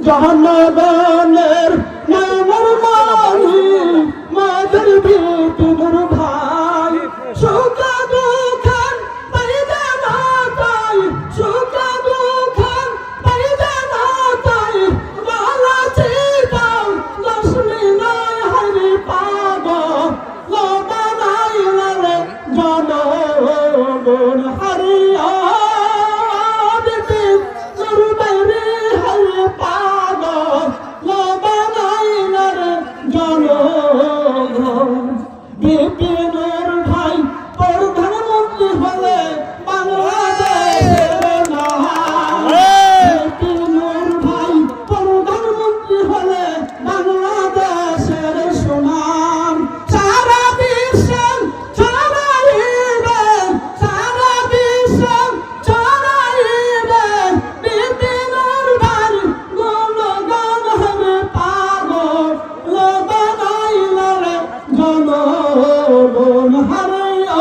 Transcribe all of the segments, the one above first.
জনগণের নয়নের মনি মাদের বিপিনুর ভাই সুখে দুঃখে পাইবে না তাই সুখে দুঃখে পাইবে না তাই মালা চিতাম লক্ষ্মী নয় হরি পাব লোবানাই রে জনগণ হরিয়া বিপিনুর ভাই প্রধানমন্ত্রী হলে বাংলাদেশের নাম বিপিনুর ভাই প্রধানমন্ত্রী হলে বাংলাদেশের সুনাম সারা বিশ্বে ছড়াইবে সারা বিশ্বে ছড়াইবে বিপিনুর ভাই গুণগান হবে পাগল লোবানাইলে রে জনগণ হরিয়া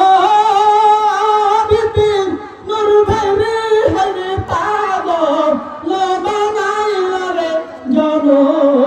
বিপিনুর ভাই রে হরে পাগল লোবানাইলে রে জনগণ